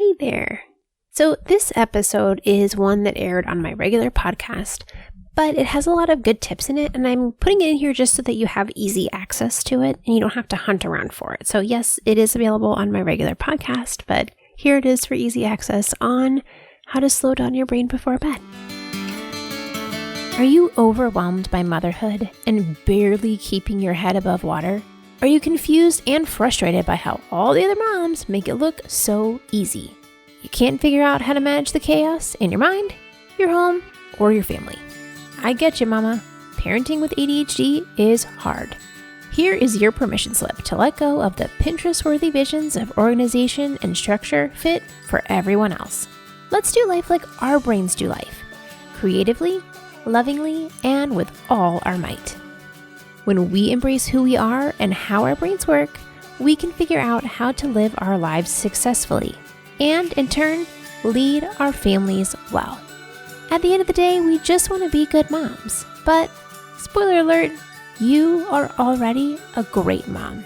Hey there. So this episode is one that aired on my regular podcast, but it has a lot of good tips in it, and I'm putting it in here just so that you have easy access to it and you don't have to hunt around for it. So yes, it is available on my regular podcast, but here it is for easy access on how to slow down your brain before bed. Are you overwhelmed by motherhood and barely keeping your head above water? Are you confused and frustrated by how all the other moms make it look so easy? You can't figure out how to manage the chaos in your mind, your home, or your family. I get you, mama. Parenting with ADHD is hard. Here is your permission slip to let go of the Pinterest-worthy visions of organization and structure fit for everyone else. Let's do life like our brains do life. Creatively, lovingly, and with all our might. When we embrace who we are and how our brains work, we can figure out how to live our lives successfully and, in turn, lead our families well. At the end of the day, we just want to be good moms. But, spoiler alert, you are already a great mom.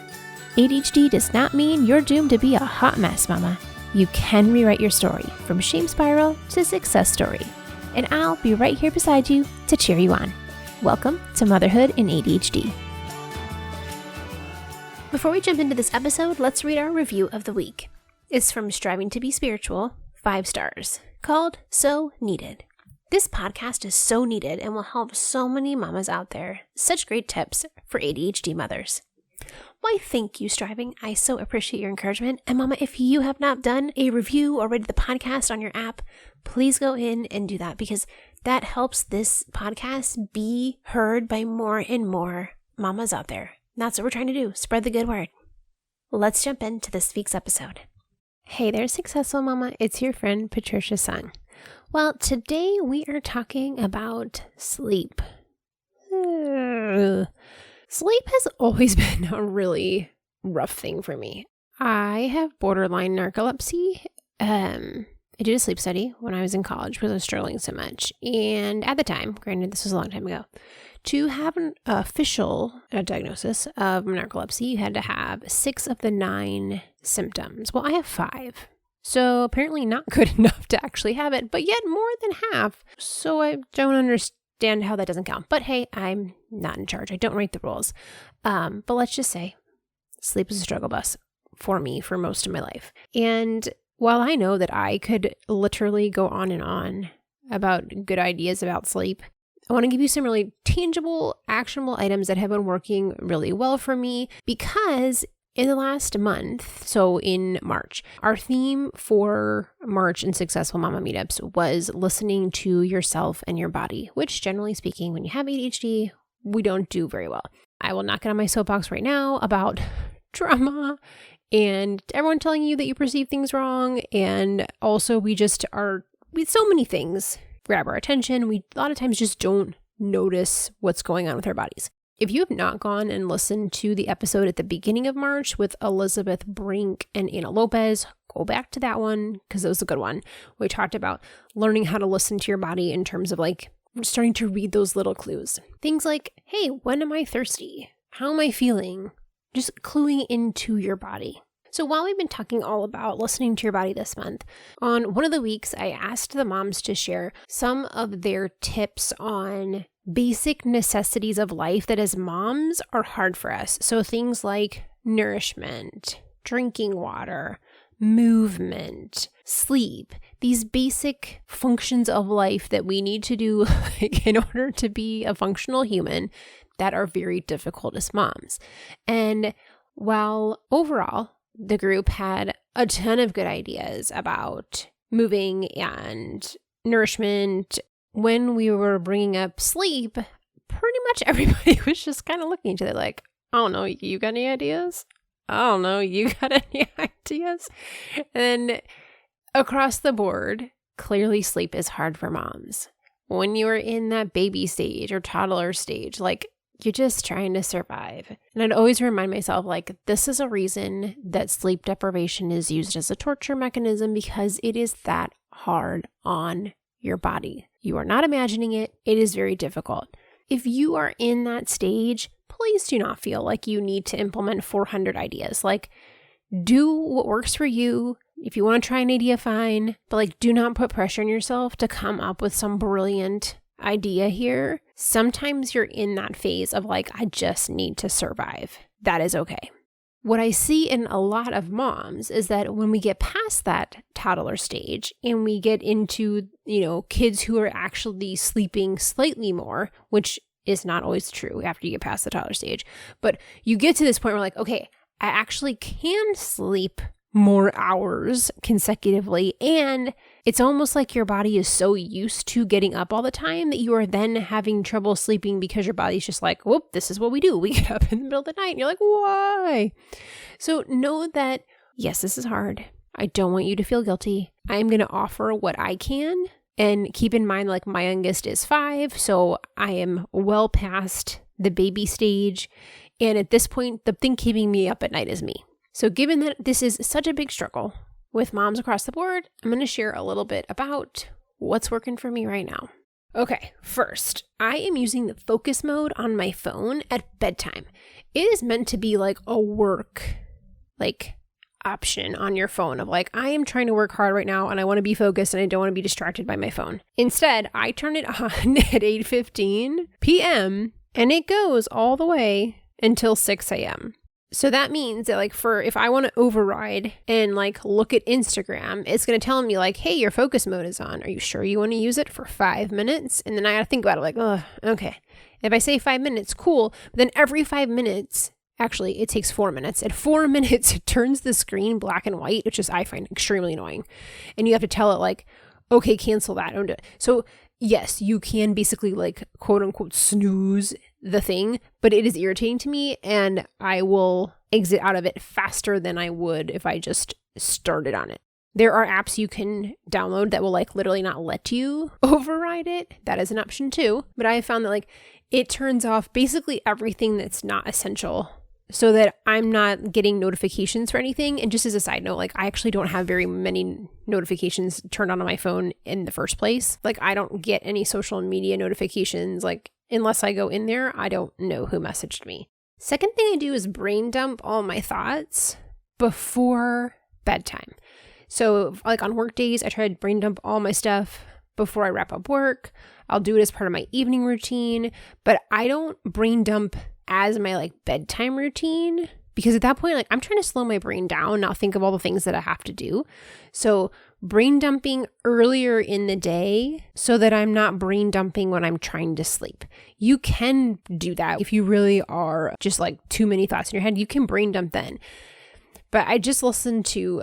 ADHD does not mean you're doomed to be a hot mess, mama. You can rewrite your story from shame spiral to success story. And I'll be right here beside you to cheer you on. Welcome to Motherhood in ADHD. Before we jump into this episode, let's read our review of the week. It's from Striving to be Spiritual, 5 stars, called So Needed. This podcast is so needed and will help so many mamas out there. Such great tips for ADHD mothers. Why, thank you, Striving. I so appreciate your encouragement. And mama, if you have not done a review or rated the podcast on your app, please go in and do that because that helps this podcast be heard by more and more mamas out there. That's what we're trying to do. Spread the good word. Let's jump into this week's episode. Hey there, successful mama. It's your friend, Patricia Sung. Well, today we are talking about sleep. Sleep has always been a really rough thing for me. I have borderline narcolepsy. I did a sleep study when I was in college because I was struggling so much. And at the time, granted this was a long time ago, to have an official diagnosis of narcolepsy, you had to have 6 of the 9 symptoms. Well, I have 5. So apparently not good enough to actually have it, but yet more than half. So I don't understand how that doesn't count. But hey, I'm not in charge. I don't write the rules. But let's just say sleep is a struggle bus for me for most of my life. And while I know that I could literally go on and on about good ideas about sleep, I want to give you some really tangible, actionable items that have been working really well for me because in the last month, so in March, our theme for March and Successful Mama Meetups was listening to yourself and your body, which generally speaking, when you have ADHD, we don't do very well. I will not get on my soapbox right now about trauma and everyone telling you that you perceive things wrong. And also we so many things grab our attention. We a lot of times just don't notice what's going on with our bodies. If you have not gone and listened to the episode at the beginning of March with Elizabeth Brink and Anna Lopez, go back to that one because it was a good one. We talked about learning how to listen to your body in terms of like starting to read those little clues. Things like, hey, when am I thirsty? How am I feeling? Just cluing into your body. So while we've been talking all about listening to your body this month, on one of the weeks, I asked the moms to share some of their tips on basic necessities of life that as moms are hard for us. So things like nourishment, drinking water, movement, sleep, these basic functions of life that we need to do in order to be a functional human that are very difficult as moms. And while overall, the group had a ton of good ideas about moving and nourishment. When we were bringing up sleep, pretty much everybody was just kind of looking at each other like, I don't know, you got any ideas? I don't know, you got any ideas? And across the board, clearly sleep is hard for moms. When you are in that baby stage or toddler stage, like you're just trying to survive. And I'd always remind myself, like, this is a reason that sleep deprivation is used as a torture mechanism because it is that hard on your body. You are not imagining it. It is very difficult. If you are in that stage, please do not feel like you need to implement 400 ideas. Like, do what works for you. If you want to try an idea, fine, but like do not put pressure on yourself to come up with some brilliant idea here. Sometimes you're in that phase of like, I just need to survive. That is okay. What I see in a lot of moms is that when we get past that toddler stage and we get into, kids who are actually sleeping slightly more, which is not always true after you get past the toddler stage, but you get to this point where like, okay, I actually can sleep more hours consecutively. And it's almost like your body is so used to getting up all the time that you are then having trouble sleeping because your body's just like, whoop, this is what we do. We get up in the middle of the night and you're like, why? So know that, yes, this is hard. I don't want you to feel guilty. I am going to offer what I can. And keep in mind, like my youngest is 5. So I am well past the baby stage. And at this point, the thing keeping me up at night is me. So given that this is such a big struggle with moms across the board, I'm going to share a little bit about what's working for me right now. Okay, first, I am using the focus mode on my phone at bedtime. It is meant to be like a work, option on your phone of like, I am trying to work hard right now and I want to be focused and I don't want to be distracted by my phone. Instead, I turn it on at 8:15 p.m. and it goes all the way until 6 a.m. So that means that if I want to override and look at Instagram, it's going to tell me hey, your focus mode is on. Are you sure you want to use it for 5 minutes? And then I got to think about it oh, okay. If I say 5 minutes, cool. But then every 5 minutes, actually it takes 4 minutes. At 4 minutes, it turns the screen black and white, which I find extremely annoying. And you have to tell it okay, cancel that. Don't do it. So yes, you can basically quote unquote snooze the thing, but it is irritating to me and I will exit out of it faster than I would if I just started on it. There are apps you can download that will literally not let you override it. That is an option too. But I have found that it turns off basically everything that's not essential so that I'm not getting notifications for anything. And just as a side note, I actually don't have very many notifications turned on my phone in the first place. I don't get any social media notifications. Unless I go in there, I don't know who messaged me. Second thing I do is brain dump all my thoughts before bedtime. So on work days, I try to brain dump all my stuff before I wrap up work. I'll do it as part of my evening routine, but I don't brain dump as my bedtime routine because at that point, I'm trying to slow my brain down, not think of all the things that I have to do. So brain dumping earlier in the day so that I'm not brain dumping when I'm trying to sleep. You can do that if you really are just too many thoughts in your head. You can brain dump then. But I just listened to,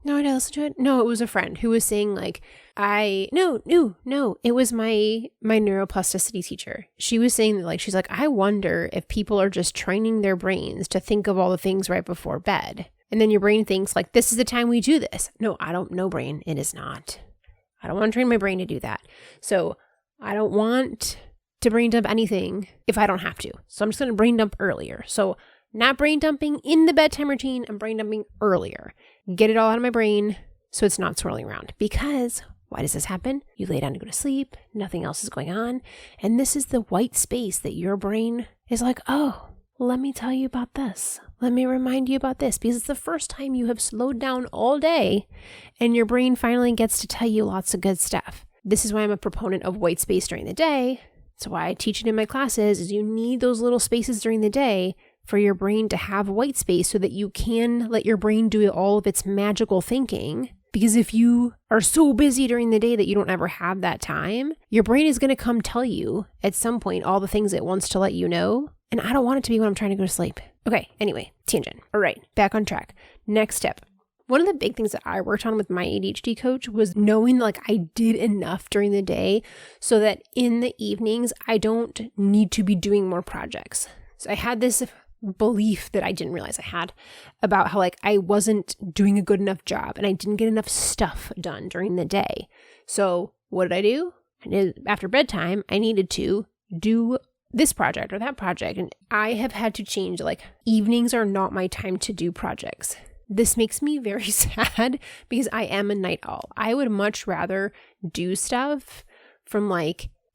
no, I didn't listen to it. No, it was a friend who was saying it was my neuroplasticity teacher. She was saying that she's I wonder if people are just training their brains to think of all the things right before bed. And then your brain thinks this is the time we do this. No, I don't know, brain. It is not. I don't want to train my brain to do that. So I don't want to brain dump anything if I don't have to. So I'm just going to brain dump earlier. So not brain dumping in the bedtime routine, I'm brain dumping earlier. Get it all out of my brain so it's not swirling around. Because why does this happen? You lay down to go to sleep, nothing else is going on. And this is the white space that your brain is oh, let me tell you about this. Let me remind you about this. Because it's the first time you have slowed down all day and your brain finally gets to tell you lots of good stuff. This is why I'm a proponent of white space during the day. That's why I teach it in my classes is you need those little spaces during the day for your brain to have white space so that you can let your brain do all of its magical thinking. Because if you are so busy during the day that you don't ever have that time, your brain is going to come tell you at some point all the things it wants to let you know. And I don't want it to be when I'm trying to go to sleep. Okay, anyway, tangent. All right, back on track. Next step. One of the big things that I worked on with my ADHD coach was knowing I did enough during the day so that in the evenings, I don't need to be doing more projects. So I had this belief that I didn't realize I had about how I wasn't doing a good enough job and I didn't get enough stuff done during the day. So what did I do? After bedtime, I needed to do this project or that project. And I have had to change, evenings are not my time to do projects. This makes me very sad because I am a night owl. I would much rather do stuff from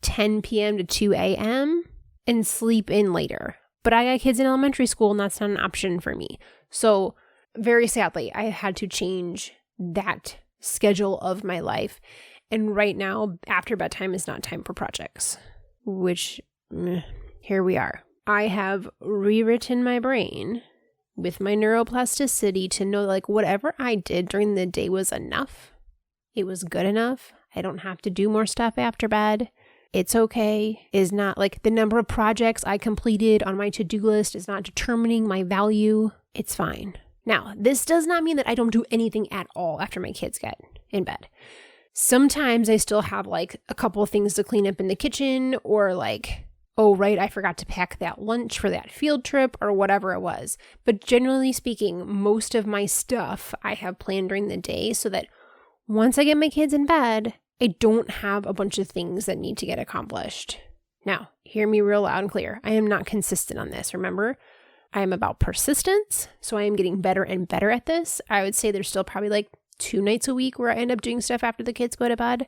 10 p.m. to 2 a.m. and sleep in later. But I got kids in elementary school and that's not an option for me. So very sadly, I had to change that schedule of my life. And right now, after bedtime is not time for projects, which here we are. I have rewritten my brain with my neuroplasticity to know like whatever I did during the day was enough. It was good enough. I don't have to do more stuff after bed. It's okay. Is not like the number of projects I completed on my to-do list is not determining my value. It's fine. Now, this does not mean that I don't do anything at all after my kids get in bed. Sometimes I still have like a couple of things to clean up in the kitchen, or like, oh, right, I forgot to pack that lunch for that field trip or whatever it was. But generally speaking, most of my stuff I have planned during the day so that once I get my kids in bed, I don't have a bunch of things that need to get accomplished. Now, hear me real loud and clear. I am not consistent on this. Remember, I am about persistence. So I am getting better and better at this. I would say there's still probably like 2 nights a week where I end up doing stuff after the kids go to bed.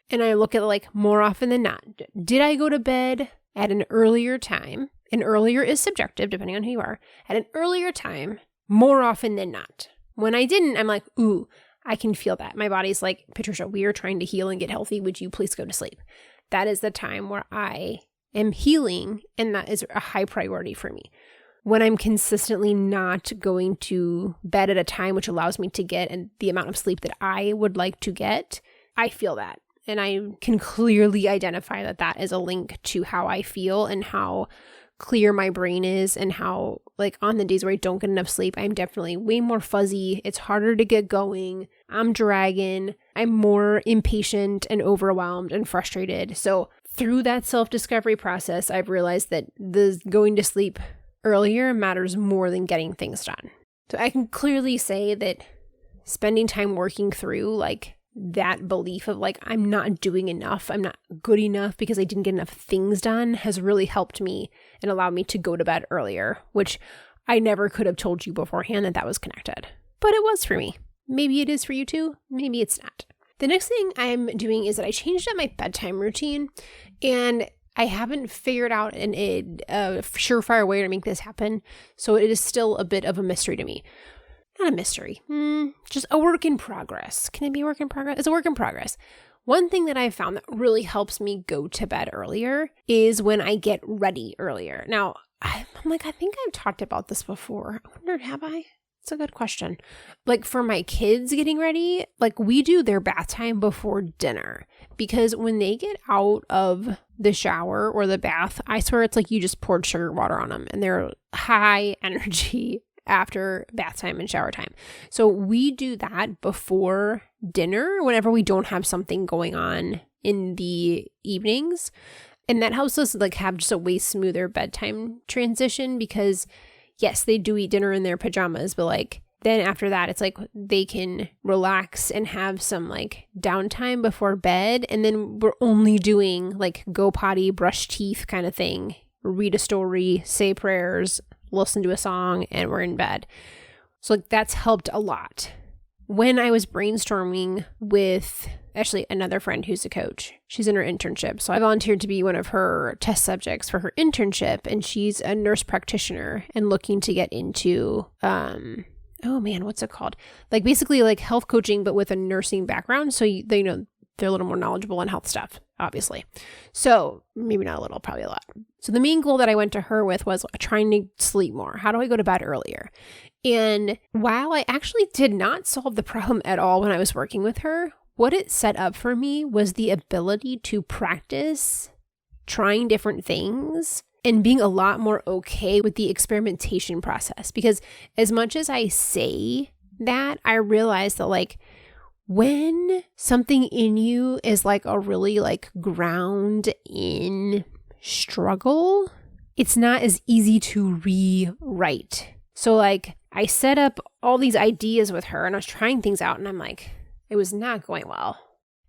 And I look at like more often than not. Did I go to bed at an earlier time? And earlier is subjective depending on who you are. At an earlier time, more often than not. When I didn't, I'm like, ooh, I can feel that. My body's like, Patricia, we are trying to heal and get healthy. Would you please go to sleep? That is the time where I am healing, and that is a high priority for me. When I'm consistently not going to bed at a time which allows me to get the amount of sleep that I would like to get, I feel that. And I can clearly identify that that is a link to how I feel and how clear my brain is, and how like on the days where I don't get enough sleep, I'm definitely way more fuzzy. It's harder to get going. I'm dragging. I'm more impatient and overwhelmed and frustrated. So through that self-discovery process, I've realized that the going to sleep earlier matters more than getting things done. So I can clearly say that spending time working through like that belief of like, I'm not doing enough, I'm not good enough because I didn't get enough things done has really helped me and allowed me to go to bed earlier, which I never could have told you beforehand that was connected. But it was for me. Maybe it is for you too. Maybe it's not. The next thing I'm doing is that I changed up my bedtime routine, and I haven't figured out a surefire way to make this happen. So it is still a bit of a mystery to me. Not a mystery, just a work in progress. Can it be a work in progress? It's a work in progress. One thing that I've found that really helps me go to bed earlier is when I get ready earlier. Now, I'm like, I think I've talked about this before. I wonder, have I? It's a good question. Like for my kids getting ready, like we do their bath time before dinner, because when they get out of the shower or the bath, I swear it's like you just poured sugar water on them and they're high energy after bath time and shower time. So we do that before dinner whenever we don't have something going on in the evenings. And that helps us like have just a way smoother bedtime transition, because yes, they do eat dinner in their pajamas, but like then after that, it's like they can relax and have some like downtime before bed. And then we're only doing like go potty, brush teeth kind of thing, read a story, say prayers, listen to a song, and we're in bed. So like that's helped a lot. When I was brainstorming with actually another friend who's a coach, she's in her internship. So I volunteered to be one of her test subjects for her internship, and she's a nurse practitioner and looking to get into, what's it called? Like basically like health coaching, but with a nursing background. So they know they're a little more knowledgeable on health stuff, obviously. So maybe not a little, probably a lot. So the main goal that I went to her with was trying to sleep more. How do I go to bed earlier? And while I actually did not solve the problem at all when I was working with her, what it set up for me was the ability to practice trying different things and being a lot more okay with the experimentation process. Because as much as I say that, I realize that like when something in you is like a really like ground in struggle, it's not as easy to rewrite. So like I set up all these ideas with her and I was trying things out, and I'm like, it was not going well.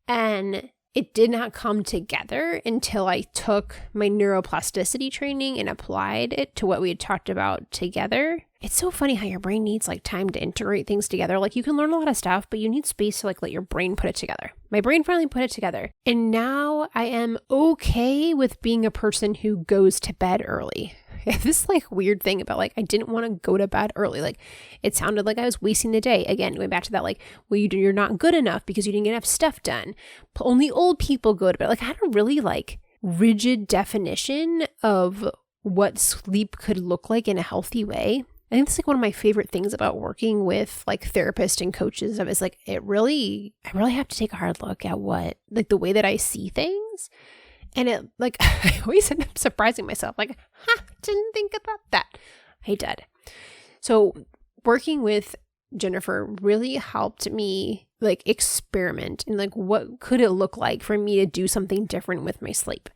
And it did not come together until I took my neuroplasticity training and applied it to what we had talked about together. It's so funny how your brain needs like time to integrate things together. Like you can learn a lot of stuff, but you need space to like let your brain put it together. My brain finally put it together. And now I am okay with being a person who goes to bed early. have this like weird thing about like, I didn't want to go to bed early. Like it sounded like I was wasting the day. Again, going back to that, like, well, you're not good enough because you didn't get enough stuff done. Only old people go to bed. Like I had a really like rigid definition of what sleep could look like in a healthy way. I think that's like one of my favorite things about working with like therapists and coaches of is like, I really have to take a hard look at what, like the way that I see things. And it like, I always end up surprising myself. Like, didn't think about that. I did. So working with Jennifer really helped me like experiment and like, what could it look like for me to do something different with my sleep?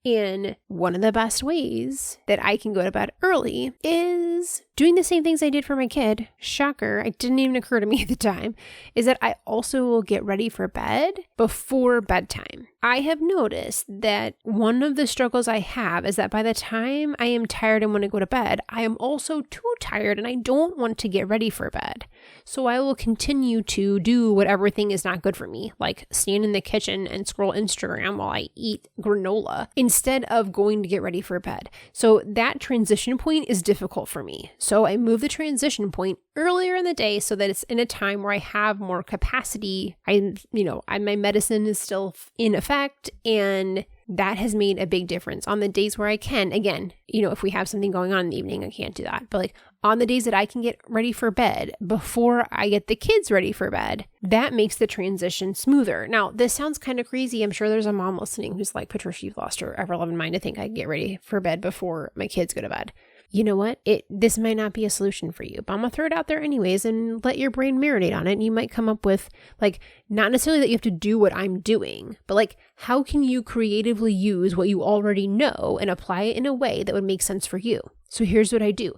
And one of the best ways that I can go to bed early is doing the same things I did for my kid. Shocker, it didn't even occur to me at the time, is that I also will get ready for bed before bedtime. I have noticed that one of the struggles I have is that by the time I am tired and want to go to bed, I am also too tired and I don't want to get ready for bed. So I will continue to do whatever thing is not good for me, like stand in the kitchen and scroll Instagram while I eat granola instead of going to get ready for bed. So that transition point is difficult for me. So I move the transition point earlier in the day so that it's in a time where I have more capacity. My medicine is still in effect, and that has made a big difference on the days where I can. Again, if we have something going on in the evening, I can't do that. But like on the days that I can get ready for bed before I get the kids ready for bed, that makes the transition smoother. Now, this sounds kind of crazy. I'm sure there's a mom listening who's like, Patricia, you've lost your ever-loving mind to think I can get ready for bed before my kids go to bed. You know what? This might not be a solution for you, but I'm going to throw it out there anyways and let your brain marinate on it. And you might come up with like, not necessarily that you have to do what I'm doing, but like, how can you creatively use what you already know and apply it in a way that would make sense for you? So here's what I do.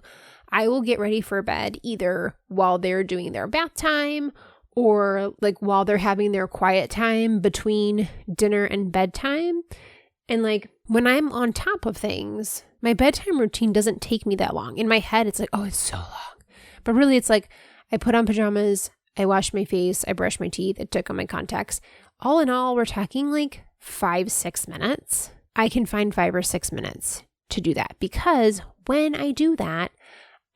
I will get ready for bed either while they're doing their bath time or like while they're having their quiet time between dinner and bedtime. And like when I'm on top of things, my bedtime routine doesn't take me that long. In my head, it's like, oh, it's so long. But really, it's like I put on pajamas, I wash my face, I brush my teeth, I took on my contacts. All in all, we're talking like 5-6 minutes. I can find 5 or 6 minutes to do that because when I do that,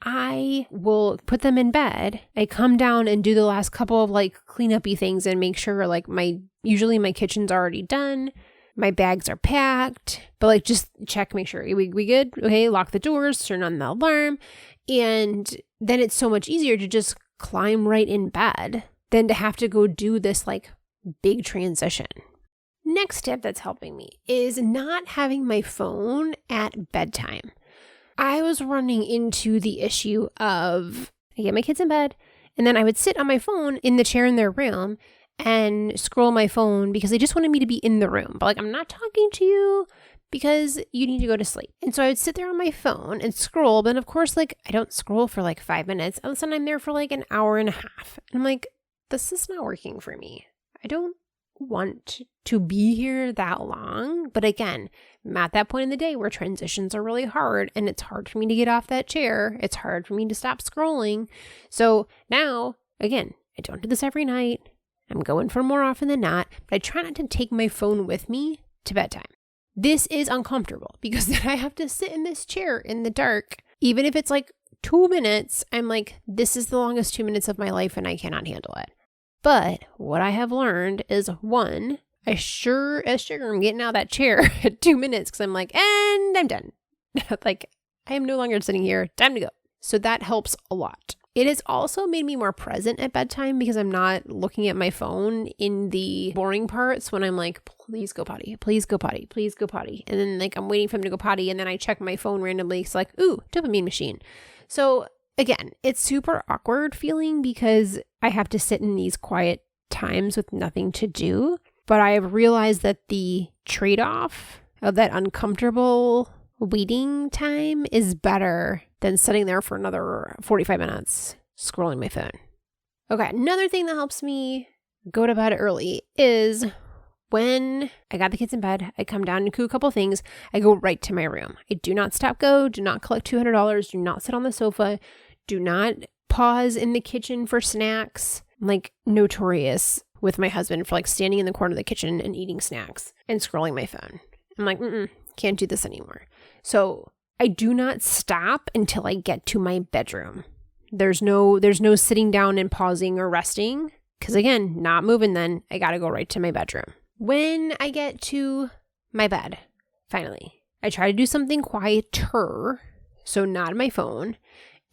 I will put them in bed. I come down and do the last couple of like cleanup-y things and make sure like usually my kitchen's already done. My bags are packed, but like just check, make sure we good. Okay, lock the doors, turn on the alarm. And then it's so much easier to just climb right in bed than to have to go do this like big transition. Next tip that's helping me is not having my phone at bedtime. I was running into the issue of I get my kids in bed and then I would sit on my phone in the chair in their room and scroll my phone because they just wanted me to be in the room. But like, I'm not talking to you because you need to go to sleep. And so I would sit there on my phone and scroll. But of course, like I don't scroll for like 5 minutes. All of a sudden I'm there for like an hour and a half. And I'm like, this is not working for me. I don't want to be here that long. But again, I'm at that point in the day where transitions are really hard and it's hard for me to get off that chair. It's hard for me to stop scrolling. So now, again, I don't do this every night. I'm going for more often than not, but I try not to take my phone with me to bedtime. This is uncomfortable because then I have to sit in this chair in the dark. Even if it's like 2 minutes, I'm like, this is the longest 2 minutes of my life and I cannot handle it. But what I have learned is one, I sure as sugar I'm getting out of that chair at 2 minutes because I'm like, and I'm done. Like, I am no longer sitting here. Time to go. So that helps a lot. It has also made me more present at bedtime because I'm not looking at my phone in the boring parts when I'm like, please go potty, please go potty, please go potty. And then like I'm waiting for him to go potty and then I check my phone randomly. It's like, ooh, dopamine machine. So again, it's super awkward feeling because I have to sit in these quiet times with nothing to do. But I have realized that the trade-off of that uncomfortable waiting time is better than sitting there for another 45 minutes scrolling my phone. Okay, another thing that helps me go to bed early is when I got the kids in bed, I come down and do a couple things. I go right to my room. I do not stop go, do not collect $200, do not sit on the sofa, do not pause in the kitchen for snacks. I'm like notorious with my husband for like standing in the corner of the kitchen and eating snacks and scrolling my phone. I'm like, can't do this anymore. So I do not stop until I get to my bedroom. There's no sitting down and pausing or resting. Because again, not moving then. I got to go right to my bedroom. When I get to my bed, finally, I try to do something quieter. So not on my phone.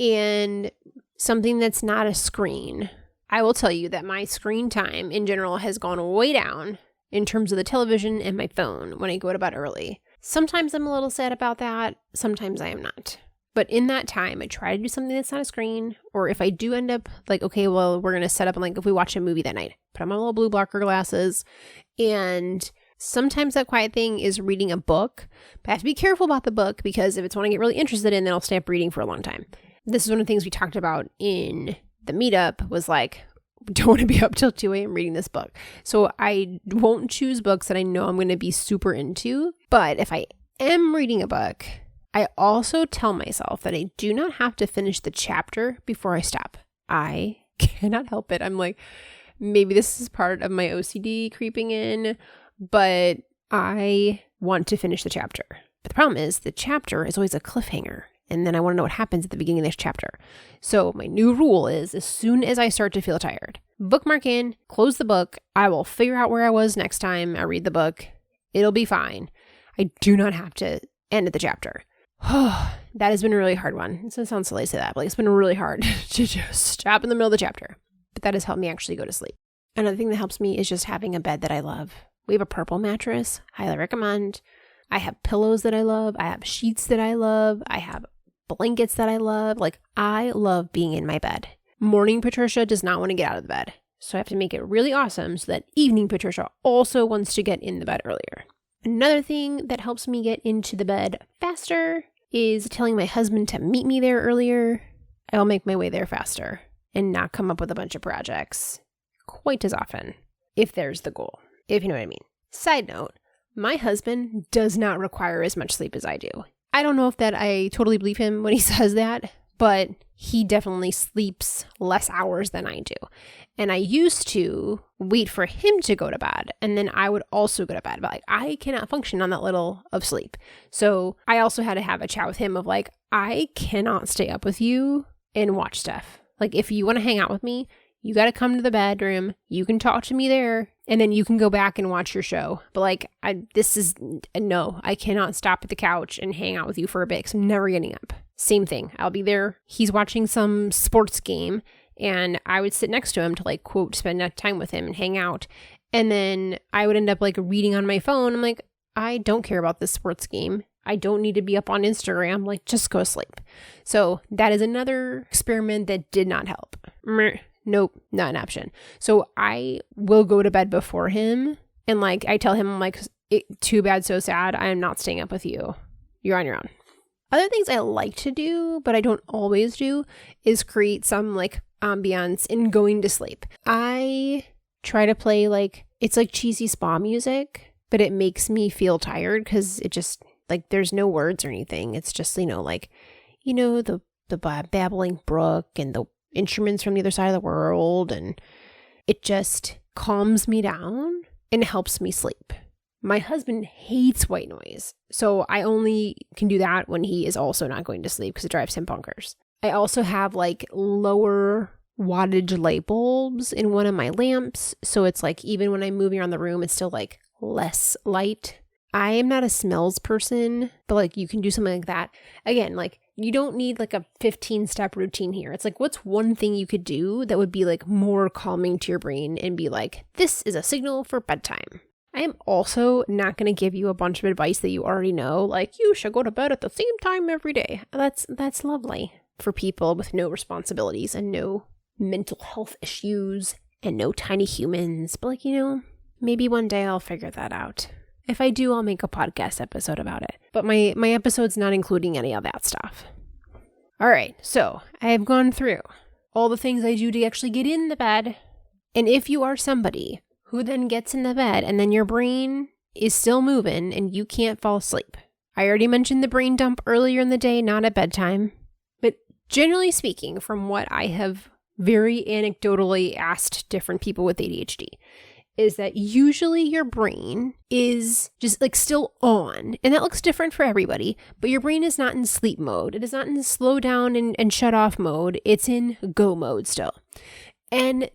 And something that's not a screen. I will tell you that my screen time in general has gone way down in terms of the television and my phone when I go to bed early. Sometimes I'm a little sad about that. Sometimes I am not. But in that time, I try to do something that's not a screen. Or if I do end up like, okay, well, we're going to set up and like if we watch a movie that night, put on my little blue blocker glasses. And sometimes that quiet thing is reading a book. But I have to be careful about the book because if it's one I get really interested in, then I'll stay up reading for a long time. This is one of the things we talked about in the meetup was like, don't want to be up till 2 a.m. reading this book. So I won't choose books that I know I'm going to be super into. But if I am reading a book, I also tell myself that I do not have to finish the chapter before I stop. I cannot help it. I'm like, maybe this is part of my OCD creeping in, but I want to finish the chapter. But the problem is the chapter is always a cliffhanger. And then I want to know what happens at the beginning of this chapter. So my new rule is as soon as I start to feel tired, bookmark in, close the book. I will figure out where I was next time I read the book. It'll be fine. I do not have to end at the chapter. That has been a really hard one. It sounds silly to say that, but it's been really hard to just stop in the middle of the chapter. But that has helped me actually go to sleep. Another thing that helps me is just having a bed that I love. We have a purple mattress. Highly recommend. I have pillows that I love. I have sheets that I love. I have blankets that I love. Like, I love being in my bed. Morning Patricia does not want to get out of the bed. So I have to make it really awesome so that evening Patricia also wants to get in the bed earlier. Another thing that helps me get into the bed faster is telling my husband to meet me there earlier. I'll make my way there faster and not come up with a bunch of projects quite as often if there's the goal, if you know what I mean. Side note, my husband does not require as much sleep as I do. I don't know if that I totally believe him when he says that, but he definitely sleeps less hours than I do. And I used to wait for him to go to bed, and then I would also go to bed. But like, I cannot function on that little of sleep. So I also had to have a chat with him of like, I cannot stay up with you and watch stuff. Like, if you want to hang out with me, you got to come to the bedroom. You can talk to me there, and then you can go back and watch your show. But like, no, I cannot stop at the couch and hang out with you for a bit because I'm never getting up. Same thing. I'll be there. He's watching some sports game, and I would sit next to him to like, quote, spend time with him and hang out. And then I would end up like reading on my phone. I'm like, I don't care about this sports game. I don't need to be up on Instagram. Like, just go to sleep. So that is another experiment that did not help. Nope, not an option. So I will go to bed before him. And like, I tell him, I'm like, too bad, so sad. I am not staying up with you. You're on your own. Other things I like to do, but I don't always do, is create some like ambiance in going to sleep. I try to play like, it's like cheesy spa music, but it makes me feel tired because it just like, there's no words or anything. It's just, the babbling brook and the instruments from the other side of the world. And it just calms me down and helps me sleep. My husband hates white noise, so I only can do that when he is also not going to sleep because it drives him bonkers. I also have like lower wattage light bulbs in one of my lamps, so it's like even when I'm moving around the room, it's still like less light. I am not a smells person, but like you can do something like that. Again, like you don't need like a 15-step routine here. It's like, what's one thing you could do that would be like more calming to your brain and be like, this is a signal for bedtime. I am also not going to give you a bunch of advice that you already know, like you should go to bed at the same time every day. That's lovely for people with no responsibilities and no mental health issues and no tiny humans. But like, maybe one day I'll figure that out. If I do, I'll make a podcast episode about it. But my episode's not including any of that stuff. All right, so I have gone through all the things I do to actually get in the bed. And if you are somebody who then gets in the bed and then your brain is still moving and you can't fall asleep. I already mentioned the brain dump earlier in the day, not at bedtime. But generally speaking, from what I have very anecdotally asked different people with ADHD, is that usually your brain is just like still on. And that looks different for everybody, but your brain is not in sleep mode. It is not in slow down and shut off mode. It's in go mode still. And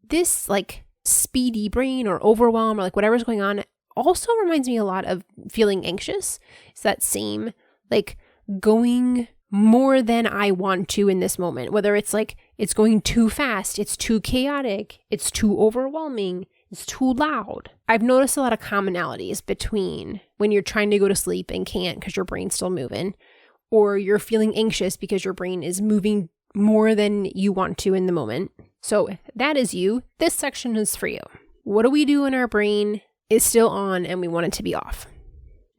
this like speedy brain or overwhelm or like whatever's going on also reminds me a lot of feeling anxious. It's that same like going more than I want to in this moment, whether it's like it's going too fast, it's too chaotic, it's too overwhelming, it's too loud. I've noticed a lot of commonalities between when you're trying to go to sleep and can't because your brain's still moving, or you're feeling anxious because your brain is moving more than you want to in the moment. So if that is you, this section is for you. What do we do when our brain is still on and we want it to be off?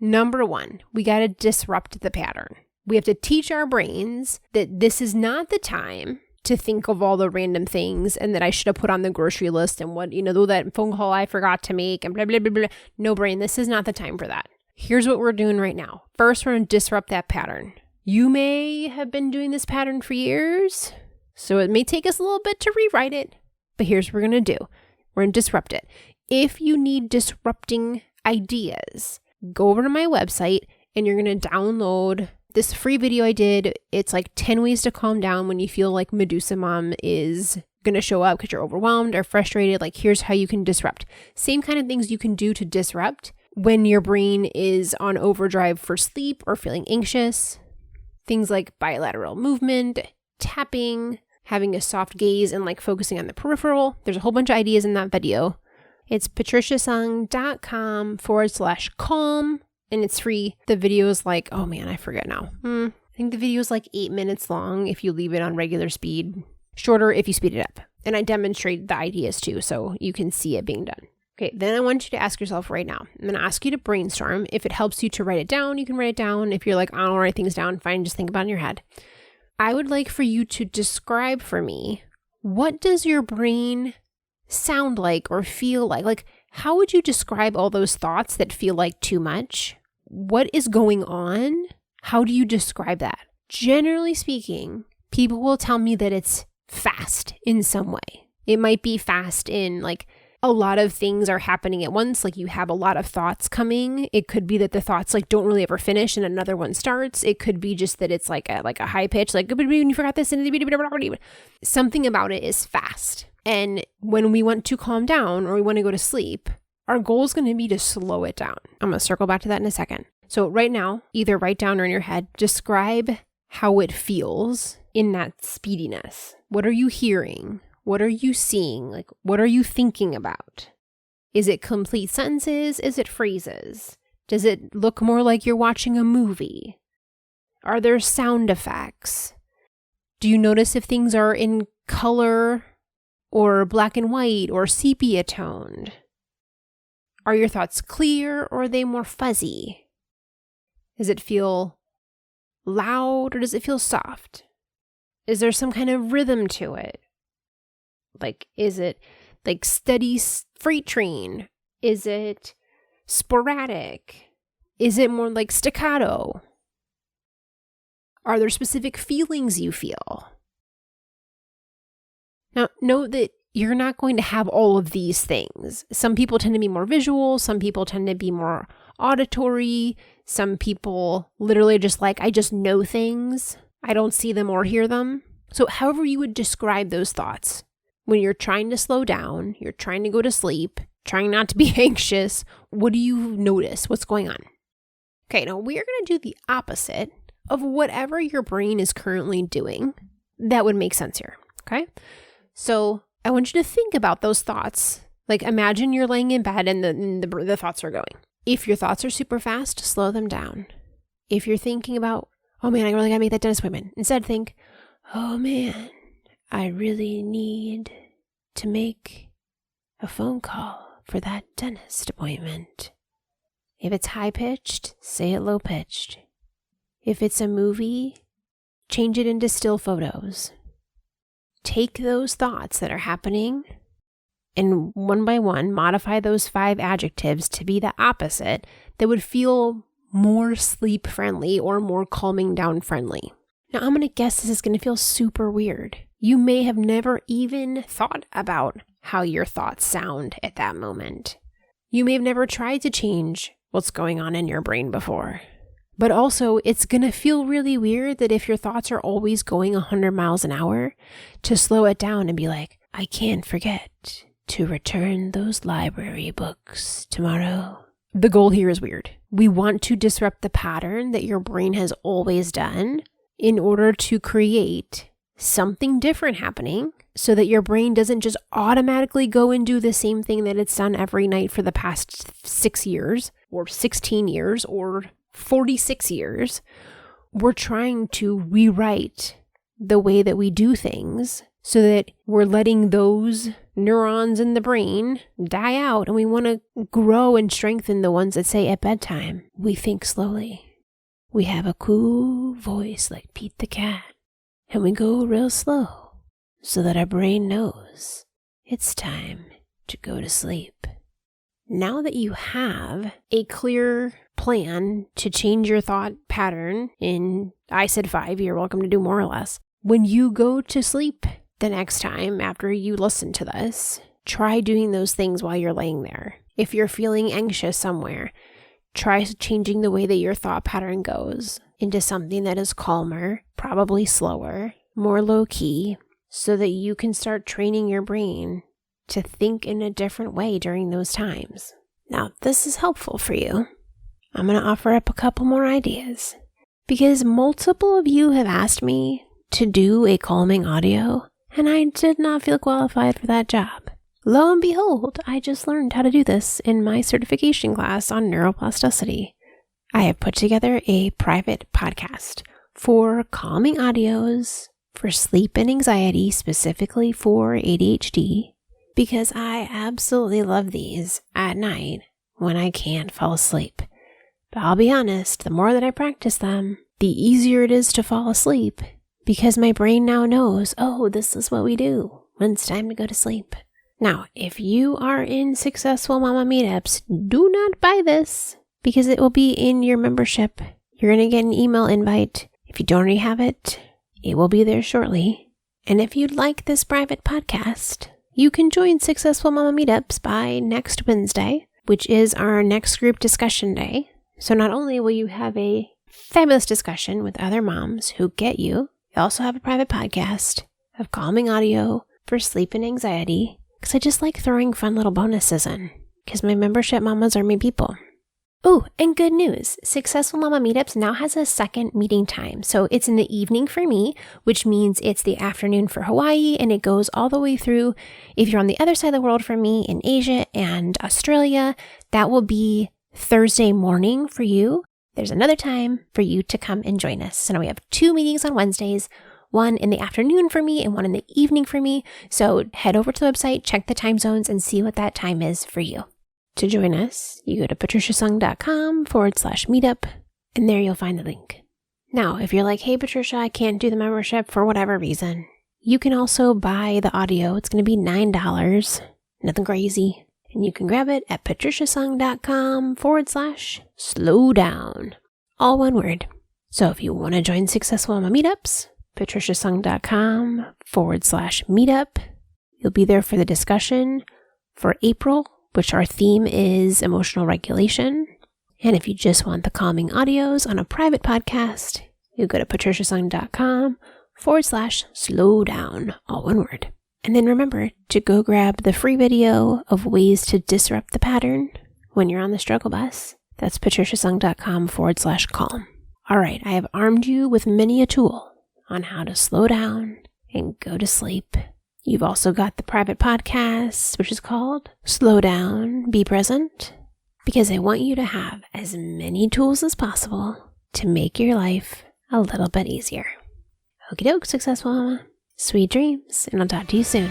Number one, we got to disrupt the pattern. We have to teach our brains that this is not the time to think of all the random things and that I should have put on the grocery list and what, that phone call I forgot to make and blah, blah, blah, blah. No, brain, this is not the time for that. Here's what we're doing right now. First, we're going to disrupt that pattern. You may have been doing this pattern for years, so it may take us a little bit to rewrite it, but here's what we're going to do. We're going to disrupt it. If you need disrupting ideas, go over to my website and you're going to download this free video I did. It's like 10 ways to calm down when you feel like Medusa Mom is going to show up because you're overwhelmed or frustrated. Like, here's how you can disrupt. Same kind of things you can do to disrupt when your brain is on overdrive for sleep or feeling anxious. Things like bilateral movement, tapping, having a soft gaze and like focusing on the peripheral. There's a whole bunch of ideas in that video. It's patriciasung.com/calm. And it's free. The video is like, oh man, I forget now. I think the video is like 8 minutes long if you leave it on regular speed. Shorter if you speed it up. And I demonstrated the ideas too, so you can see it being done. Okay, then I want you to ask yourself right now. I'm going to ask you to brainstorm. If it helps you to write it down, you can write it down. If you're like, I don't write things down, fine, just think about it in your head. I would like for you to describe for me, what does your brain sound like or feel like? Like, how would you describe all those thoughts that feel like too much? What is going on? How do you describe that? Generally speaking, people will tell me that it's fast in some way. It might be fast in like a lot of things are happening at once. Like you have a lot of thoughts coming. It could be that the thoughts like don't really ever finish and another one starts. It could be just that it's like a high pitch, like you forgot this and something about it is fast. And when we want to calm down or we want to go to sleep, our goal is going to be to slow it down. I'm going to circle back to that in a second. So right now, either write down or in your head, describe how it feels in that speediness. What are you hearing? What are you seeing? Like, what are you thinking about? Is it complete sentences? Is it phrases? Does it look more like you're watching a movie? Are there sound effects? Do you notice if things are in color or black and white or sepia toned? Are your thoughts clear or are they more fuzzy? Does it feel loud or does it feel soft? Is there some kind of rhythm to it? Like, is it like steady freight train? Is it sporadic? Is it more like staccato? Are there specific feelings you feel? Now, note that you're not going to have all of these things. Some people tend to be more visual. Some people tend to be more auditory. Some people literally just like, I just know things. I don't see them or hear them. So however you would describe those thoughts, when you're trying to slow down, you're trying to go to sleep, trying not to be anxious, what do you notice? What's going on? Okay, now we are going to do the opposite of whatever your brain is currently doing. That would make sense here, okay? So I want you to think about those thoughts. Like imagine you're laying in bed and the thoughts are going. If your thoughts are super fast, slow them down. If you're thinking about, oh man, I really gotta make that dentist appointment, instead think, oh man, I really need to make a phone call for that dentist appointment. If it's high-pitched, say it low-pitched. If it's a movie, change it into still photos. Take those thoughts that are happening and one by one modify those 5 adjectives to be the opposite that would feel more sleep-friendly or more calming down friendly. Now, I'm going to guess this is going to feel super weird. You may have never even thought about how your thoughts sound at that moment. You may have never tried to change what's going on in your brain before. But also, it's going to feel really weird that if your thoughts are always going 100 miles an hour, to slow it down and be like, I can't forget to return those library books tomorrow. The goal here is weird. We want to disrupt the pattern that your brain has always done in order to create something different happening so that your brain doesn't just automatically go and do the same thing that it's done every night for the past 6 years or 16 years or 46 years. We're trying to rewrite the way that we do things so that we're letting those neurons in the brain die out, and we want to grow and strengthen the ones that say at bedtime, we think slowly. We have a cool voice like Pete the Cat, and we go real slow so that our brain knows it's time to go to sleep. Now that you have a clear plan to change your thought pattern in, I said 5, you're welcome to do more or less. When you go to sleep the next time after you listen to this, try doing those things while you're laying there. If you're feeling anxious somewhere, try changing the way that your thought pattern goes into something that is calmer, probably slower, more low-key, so that you can start training your brain to think in a different way during those times. Now, if this is helpful for you, I'm going to offer up a couple more ideas, because multiple of you have asked me to do a calming audio, and I did not feel qualified for that job. Lo and behold, I just learned how to do this in my certification class on neuroplasticity. I have put together a private podcast for calming audios for sleep and anxiety, specifically for ADHD, because I absolutely love these at night when I can't fall asleep. But I'll be honest, the more that I practice them, the easier it is to fall asleep, because my brain now knows, oh, this is what we do when it's time to go to sleep. Now, if you are in Successful Mama meetups, do not buy this, because it will be in your membership. You're going to get an email invite. If you don't already have it, it will be there shortly. And if you'd like this private podcast, you can join Successful Mama meetups by next Wednesday, which is our next group discussion day. So not only will you have a fabulous discussion with other moms who get you, you also have a private podcast of calming audio for sleep and anxiety, because I just like throwing fun little bonuses in, because my membership mamas are my people. Oh, and good news, Successful Mama Meetups now has a second meeting time. So it's in the evening for me, which means it's the afternoon for Hawaii, and it goes all the way through. If you're on the other side of the world from me in Asia and Australia, that will be Thursday morning for you. There's another time for you to come and join us. So now we have 2 meetings on Wednesdays, one in the afternoon for me and one in the evening for me. So head over to the website, check the time zones, and see what that time is for you. To join us, you go to patriciasung.com/meetup, and there you'll find the link. Now, if you're like, hey, Patricia, I can't do the membership for whatever reason, you can also buy the audio. It's going to be $9, nothing crazy. And you can grab it at patriciasung.com/slowdown. All one word. So if you want to join Successful Mama Meetups, patriciasung.com/meetup. You'll be there for the discussion for April, which our theme is emotional regulation. And if you just want the calming audios on a private podcast, you go to patriciasung.com/slowdown, all one word. And then remember to go grab the free video of ways to disrupt the pattern when you're on the struggle bus. That's patriciasung.com/calm. All right, I have armed you with many a tool on how to slow down and go to sleep. You've also got the private podcast, which is called Slow Down, Be Present, because I want you to have as many tools as possible to make your life a little bit easier. Okie doke, Successful Mama. Sweet dreams, and I'll talk to you soon.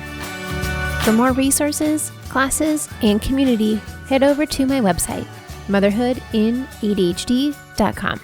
For more resources, classes, and community, head over to my website, motherhoodinadhd.com.